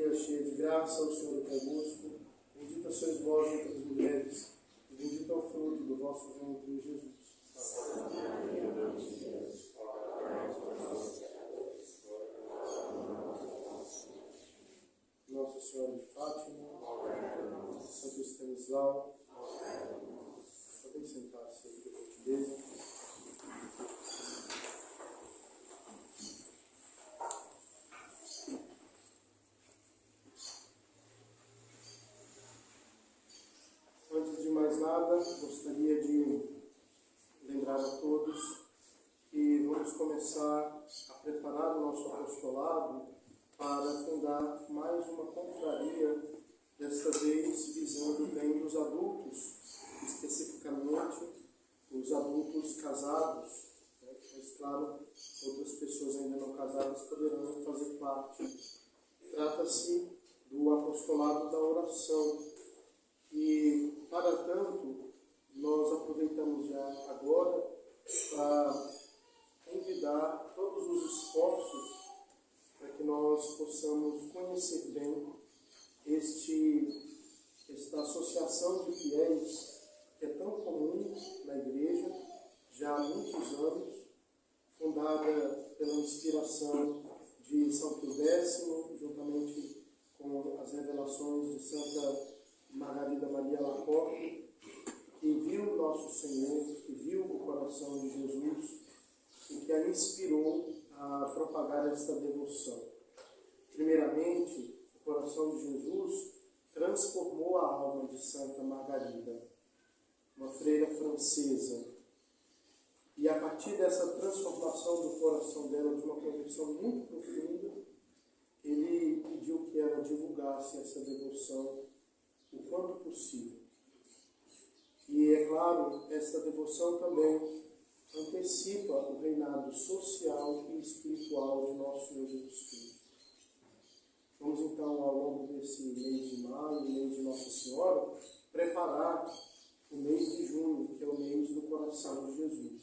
Maria, cheia de graça, o Senhor é convosco. Bendita sois vós entre as mulheres, e bendito é o fruto do vosso ventre, Jesus. Nossa Senhora de Fátima, Santo Estanislau, podem sentar-se aí, por gentileza. Antes de mais nada, gostaria de lembrar a todos que vamos começar a preparar o nosso apostolado para fundar mais uma confraria, desta vez visando o bem dos adultos, especificamente os adultos casados, né? Mas, claro, outras pessoas ainda não casadas poderão fazer parte. Trata-se do apostolado da oração. E, para tanto, nós aproveitamos já agora para convidar todos os esforços para que nós possamos conhecer bem esta associação de fiéis que é tão comum na igreja já há muitos anos, fundada pela inspiração de São Pio X, juntamente com as revelações de Santa Margarida Maria Lacoque, que viu nosso Senhor, que viu o coração de Jesus e que a inspirou a propagar esta devoção. Primeiramente, o coração de Jesus transformou a alma de Santa Margarida, uma freira francesa. E a partir dessa transformação do coração dela, de uma conversão muito profunda, ele pediu que ela divulgasse essa devoção o quanto possível. E, é claro, esta devoção também antecipa o reinado social e espiritual de nosso Senhor Jesus Cristo. Vamos, então, ao longo desse mês de maio, mês de Nossa Senhora, preparar o mês de junho, que é o mês do coração de Jesus.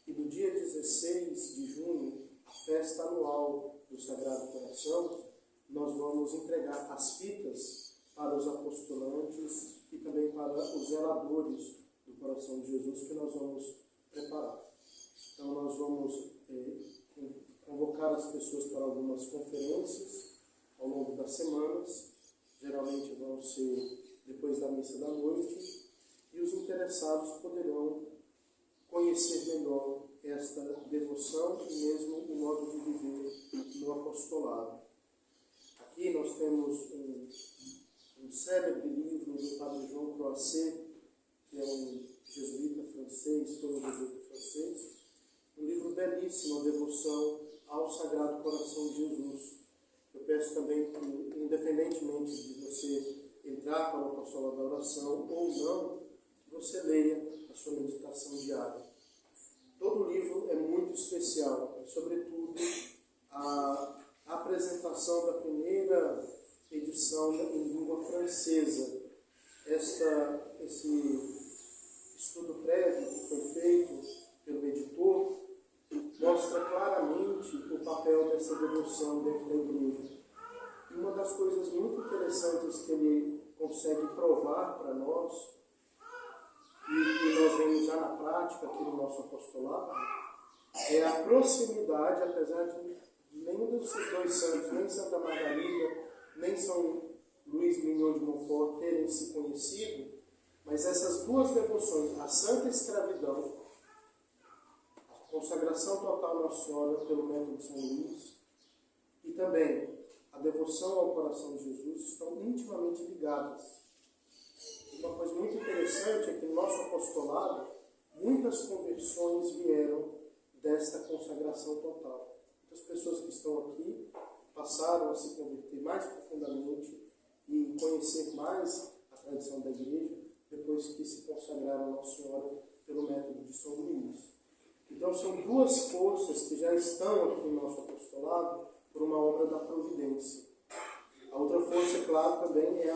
E no dia 16 de junho, a festa anual do Sagrado Coração, nós vamos entregar as fitas para os apostolantes e também para os zeladores do coração de Jesus, que nós vamos preparar. Então, nós vamos convocar as pessoas para algumas conferências ao longo das semanas, geralmente vão ser depois da missa da noite, e os interessados poderão conhecer melhor esta devoção e mesmo o modo de viver no apostolado. Aqui nós temos um célebre livro do Padre João Croisset, que é um jesuíta francês, foi um jesuíta francês, um livro belíssimo, a devoção ao Sagrado Coração de Jesus. Eu peço também que, independentemente de você entrar para o apostolado da oração ou não, você leia a sua meditação diária. Todo o livro é muito especial, sobretudo a apresentação da primeira edição em língua francesa. Esse estudo prévio que foi feito pelo editor mostra claramente o papel dessa devoção dentro da igreja. E uma das coisas muito interessantes que ele consegue provar para nós, e que nós vemos já na prática aqui no nosso apostolado, é a proximidade, apesar de nenhum desses dois santos, nem Santa Margarida, nem São Luís Mignon de Montfort terem se conhecido, mas essas duas devoções, a Santa Escravidão, a consagração total à Nossa Senhora pelo método de São Luís, e também a devoção ao coração de Jesus, estão intimamente ligadas. Uma coisa muito interessante é que no nosso apostolado, muitas conversões vieram desta consagração total. Muitas pessoas que estão aqui passaram a se converter mais profundamente e conhecer mais a tradição da igreja depois que se consagraram a Nossa Senhora pelo método de São Luís. Então, são duas forças que já estão aqui no nosso apostolado por uma obra da providência. A outra força, claro, também é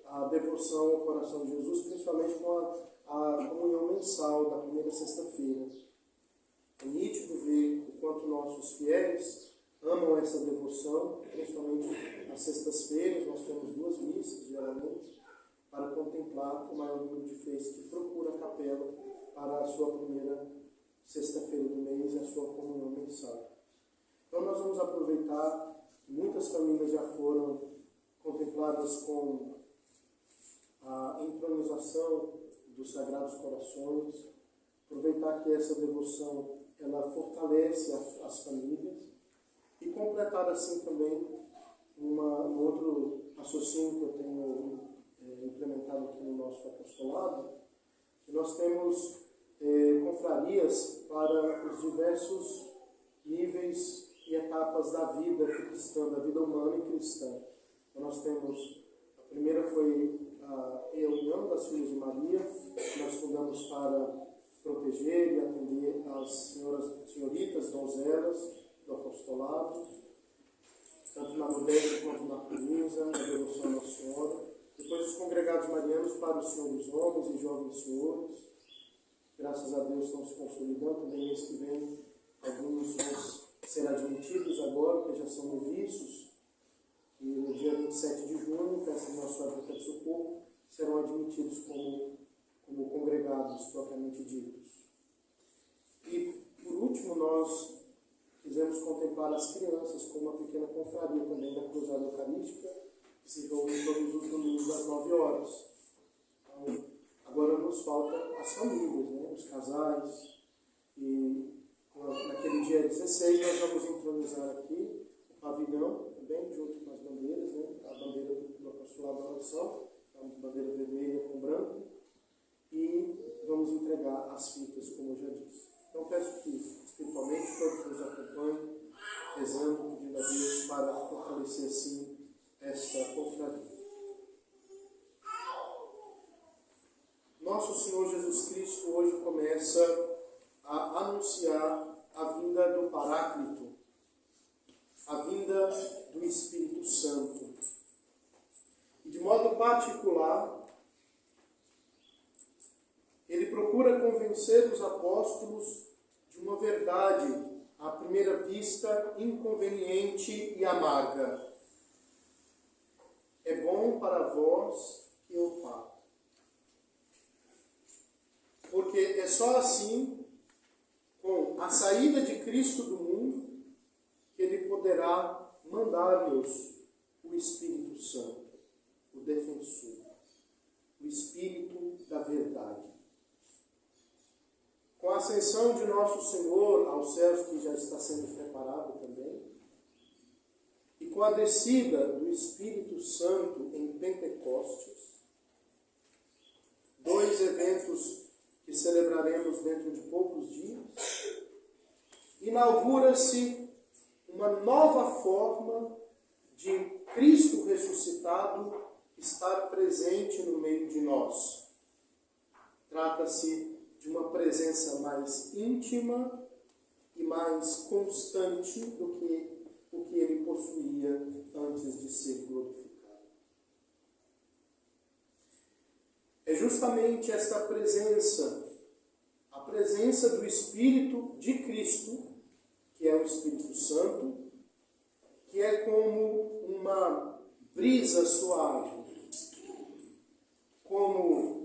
a devoção ao coração de Jesus, principalmente com a comunhão mensal da primeira sexta-feira. É nítido ver o quanto nossos fiéis amam essa devoção, principalmente às sextas-feiras. Nós temos 2 missas, geralmente, para contemplar o maior número de fiéis que procura a capela para a sua primeira sexta-feira do mês e a sua comunhão mensal. Então nós vamos aproveitar, muitas famílias já foram contempladas com a entronização dos Sagrados Corações, aproveitar que essa devoção ela fortalece as famílias e completar assim também um outro raciocínio que eu tenho implementado aqui no nosso apostolado. Nós temos confrarias para os diversos níveis e etapas da vida cristã, da vida humana e cristã. Então nós temos, a primeira foi a reunião das Filhas de Maria, que nós fundamos para proteger e atender as senhoritas, donzelas do apostolado, tanto na modéstia quanto na pureza, na devoção a Nossa Senhora. Depois os congregados marianos para os senhores homens e jovens senhores. Graças a Deus estão se consolidando. Também mês que vem alguns vão ser admitidos agora, que já são noviços. E no dia 27 de junho, festa de Nossa Senhora do Socorro, serão admitidos como congregados propriamente ditos. E, por último, nós quisemos contemplar as crianças com uma pequena confraria também da Cruzada Eucarística, que se reúne todos os domingos às 9 horas. Então, agora nos falta as famílias, né? Os casais. E naquele dia 16 nós vamos entronizar aqui o pavilhão, também junto com as bandeiras, né? A bandeira do apostolado da oração, a bandeira vermelha com branco, e vamos entregar as fitas, como eu já disse. Então peço que espiritualmente todos nos acompanhem, rezando, pedindo a Deus para fortalecer assim esta confraria. Nosso Senhor Jesus Cristo hoje começa a anunciar a vinda do Paráclito, a vinda do Espírito Santo. E de modo particular, ele procura convencer os apóstolos de uma verdade, à primeira vista, inconveniente e amarga. É bom para vós que eu parta. Porque é só assim, com a saída de Cristo do mundo, que ele poderá mandar-nos o Espírito Santo, o defensor, o Espírito da verdade. Com a ascensão de nosso Senhor aos céus, que já está sendo preparado também, e com a descida do Espírito Santo em Pentecostes, 2 eventos que celebraremos dentro de poucos dias, inaugura-se uma nova forma de Cristo ressuscitado estar presente no meio de nós. Trata-se de uma presença mais íntima e mais constante do que o que ele possuía antes de ser glorificado. É justamente esta presença, a presença do Espírito de Cristo, que é o Espírito Santo, que é como uma brisa suave, como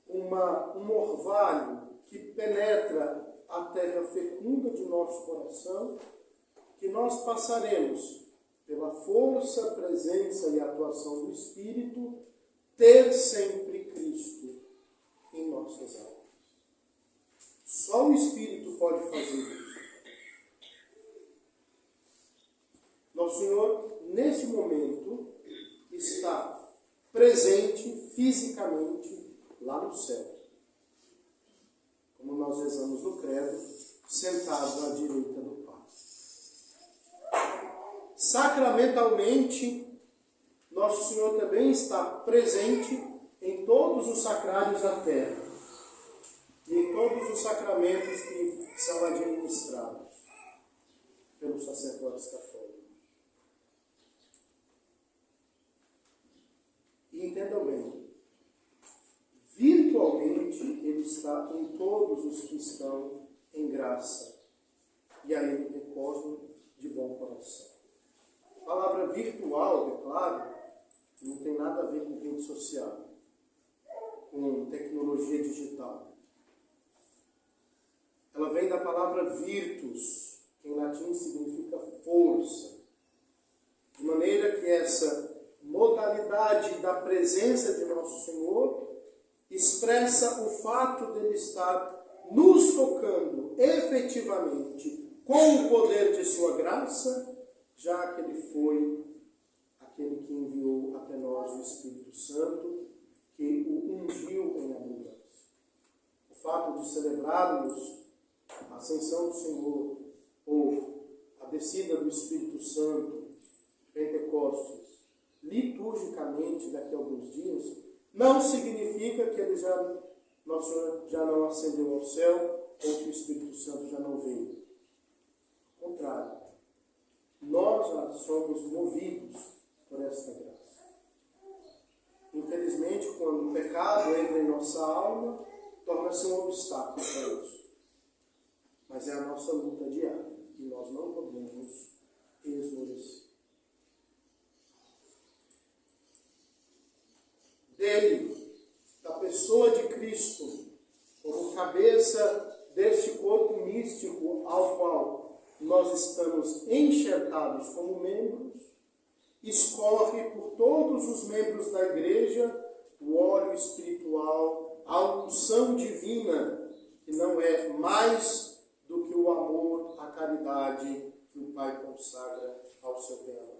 um orvalho que penetra a terra fecunda de nosso coração, que nós passaremos, pela força, presença e atuação do Espírito, ter sempre Cristo em nossas almas. Só o Espírito pode fazer isso. Nosso Senhor, nesse momento, está presente fisicamente lá no céu. Como nós rezamos no credo, sentado à direita do Pai. Sacramentalmente, nosso Senhor também está presente em todos os sacrários da terra e em todos os sacramentos que são administrados pelos sacerdotes católicos. E entendam bem, virtualmente ele está em todos os que estão em graça, e a ele tem cosmo de bom coração. A palavra virtual, é claro, não tem nada a ver com rede social, com tecnologia digital. Ela vem da palavra virtus, que em latim significa força. De maneira que essa modalidade da presença de nosso Senhor expressa o fato dele estar nos tocando efetivamente com o poder de sua graça, já que ele foi aquele que enviou até nós o Espírito Santo, que o ungiu em abundância. O fato de celebrarmos a ascensão do Senhor, ou a descida do Espírito Santo, Pentecostes, liturgicamente daqui a alguns dias, não significa que nosso Senhor já não ascendeu ao céu, ou que o Espírito Santo já não veio. Ao contrário, nós já somos movidos por esta graça. Infelizmente, quando o pecado entra em nossa alma, torna-se um obstáculo para isso. Mas é a nossa luta diária, e nós não podemos esmorecer. Dele, da pessoa de Cristo, como cabeça deste corpo místico ao qual nós estamos enxertados como membros, escorre por todos os membros da igreja o óleo espiritual, a unção divina, que não é mais do que o amor, a caridade que o Pai consagra ao seu bem-amado.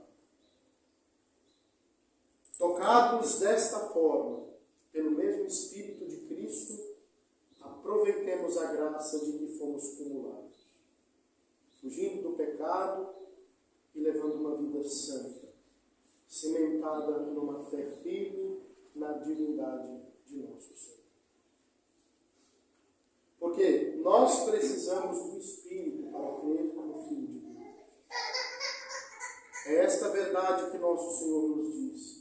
Tocados desta forma, pelo mesmo Espírito de Cristo, aproveitemos a graça de que fomos cumulados, fugindo do pecado e levando uma vida santa, cimentada numa fé firme na divindade de nosso Senhor. Porque nós precisamos do Espírito para crer no Filho de Deus. É esta verdade que nosso Senhor nos diz.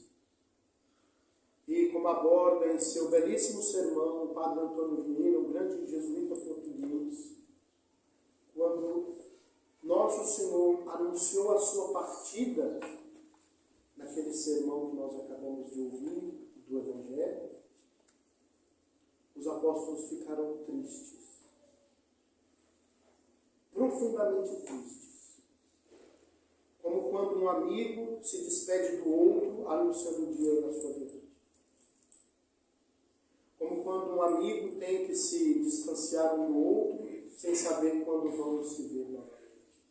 E como aborda em seu belíssimo sermão o Padre Antônio Vieira, o grande jesuíta português, quando nosso Senhor anunciou a sua partida, naquele sermão que nós acabamos de ouvir, do Evangelho, os apóstolos ficaram tristes, profundamente tristes, como quando um amigo se despede do outro anunciando o dia da sua vida. Como quando um amigo tem que se distanciar um do outro sem saber quando vamos se ver novamente.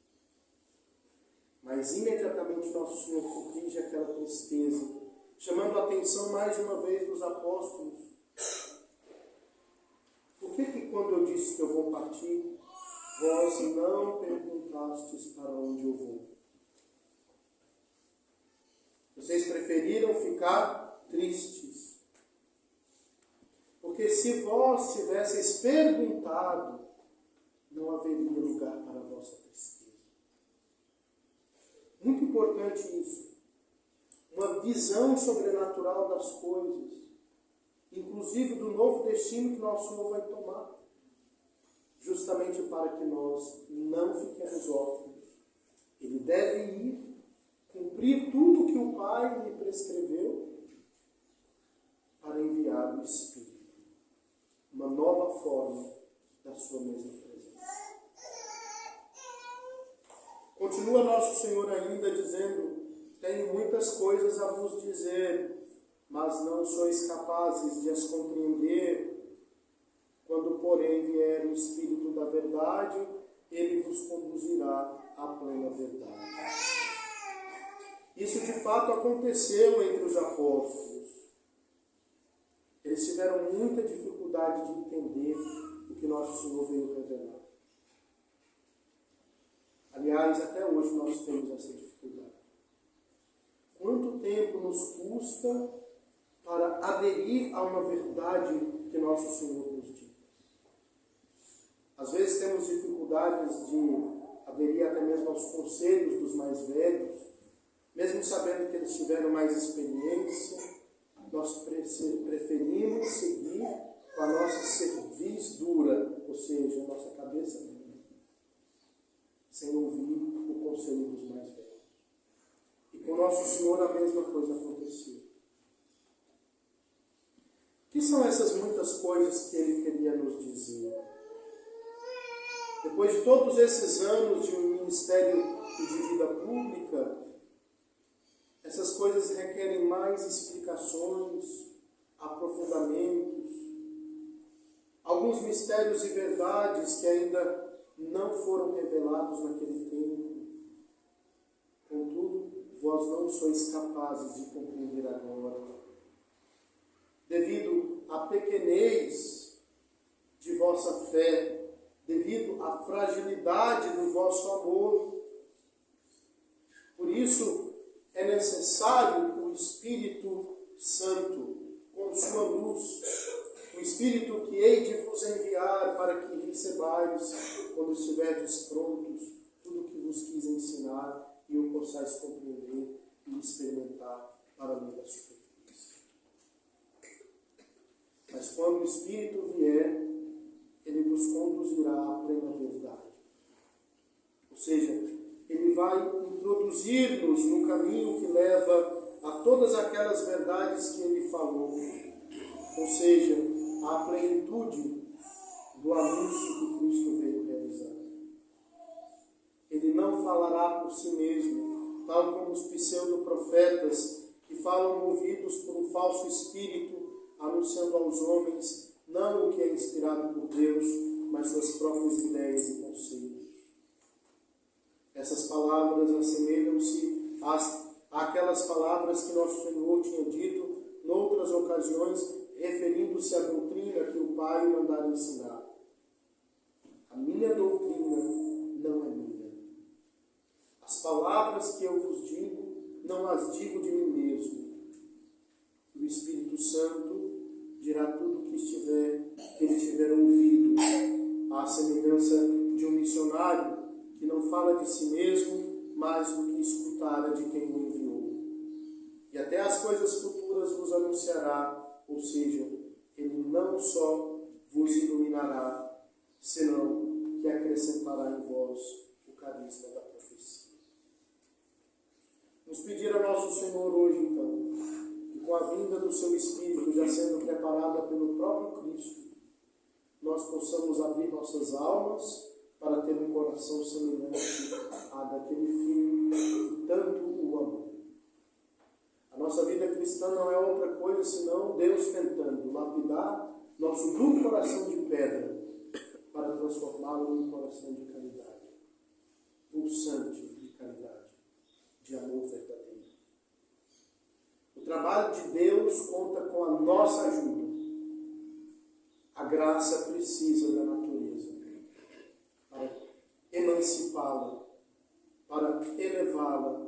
Mas imediatamente nosso Senhor corrige aquela tristeza, chamando a atenção mais uma vez dos apóstolos. Por que quando eu disse que eu vou partir, vós não perguntastes para onde eu vou? Vocês preferiram ficar tristes. Porque se vós tivesseis perguntado, não haveria lugar para a vossa tristeza. Muito importante isso. Uma visão sobrenatural das coisas, inclusive do novo destino que nosso Senhor vai tomar, justamente para que nós não fiquemos órfãos. Ele deve ir, cumprir tudo que o Pai lhe prescreveu, para enviar o Espírito, uma nova forma da sua mesma presença. Continua nosso Senhor ainda dizendo: tenho muitas coisas a vos dizer, mas não sois capazes de as compreender. Quando, porém, vier o Espírito da verdade, ele vos conduzirá à plena verdade. Isso de fato aconteceu entre os apóstolos. Eles tiveram muita dificuldade de entender o que nosso Senhor veio revelar. Aliás, até hoje nós temos essa dificuldade. Quanto tempo nos custa para aderir a uma verdade que nosso Senhor nos diz? Às vezes temos dificuldades de aderir até mesmo aos conselhos dos mais velhos, mesmo sabendo que eles tiveram mais experiência. Nós preferimos seguir com a nossa cerviz dura, ou seja, a nossa cabeça dura, sem ouvir o conselho dos mais velhos. E com Nosso Senhor a mesma coisa aconteceu. O que são essas muitas coisas que Ele queria nos dizer? Depois de todos esses anos de um ministério e de vida pública, essas coisas requerem mais explicações, aprofundamentos, alguns mistérios e verdades que ainda não foram revelados naquele tempo. Contudo, vós não sois capazes de compreender agora, devido à pequenez de vossa fé, devido à fragilidade do vosso amor. Por isso, é necessário o Espírito Santo, com sua luz, o Espírito que hei de vos enviar para que recebais, quando estiverdes prontos, tudo o que vos quis ensinar e o possais compreender e experimentar para além da superfície. Mas quando o Espírito vier, ele vos conduzirá à plena verdade. Ou seja, ele vai introduzir-nos no caminho que leva a todas aquelas verdades que ele falou. Ou seja, à plenitude do anúncio que Cristo veio realizar. Ele não falará por si mesmo, tal como os pseudo-profetas que falam movidos por um falso espírito, anunciando aos homens não o que é inspirado por Deus, mas suas próprias ideias e conceitos. Essas palavras assemelham-se àquelas palavras que nosso Senhor tinha dito noutras ocasiões, referindo-se à doutrina que o Pai mandara ensinar. A minha doutrina não é minha. As palavras que eu vos digo, não as digo de mim mesmo. O Espírito Santo dirá tudo o que ele tiver ouvido, à semelhança de um missionário que não fala de si mesmo, mais do que escutara de quem o enviou. E até as coisas futuras vos anunciará, ou seja, ele não só vos iluminará, senão que acrescentará em vós o carisma da profecia. Vamos pedir a nosso Senhor hoje, então, que com a vinda do seu Espírito, já sendo preparada pelo próprio Cristo, nós possamos abrir nossas almas para ter um coração semelhante a daquele filho que tanto o amou. A nossa vida cristã não é outra coisa senão Deus tentando lapidar nosso duro coração de pedra para transformá-lo em um coração de caridade, pulsante de caridade, de amor verdadeiro. O trabalho de Deus conta com a nossa ajuda. A graça precisa da natureza para emancipá-la, para elevá-la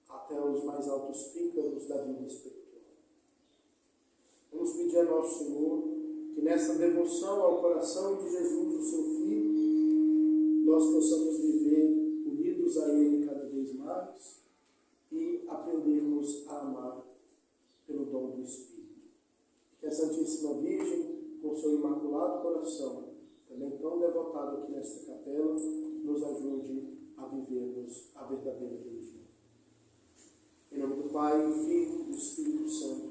até os mais altos pícaros da vida espiritual. Vamos pedir a nosso Senhor que nessa devoção ao coração de Jesus, o seu Filho, nós possamos viver unidos a Ele cada vez mais e aprendermos a amar pelo dom do Espírito. Que a Santíssima Virgem, com seu imaculado coração, também tão devotado aqui nesta capela, nos ajude a vivermos a verdadeira religião. Em nome do Pai, do Filho e do Espírito Santo.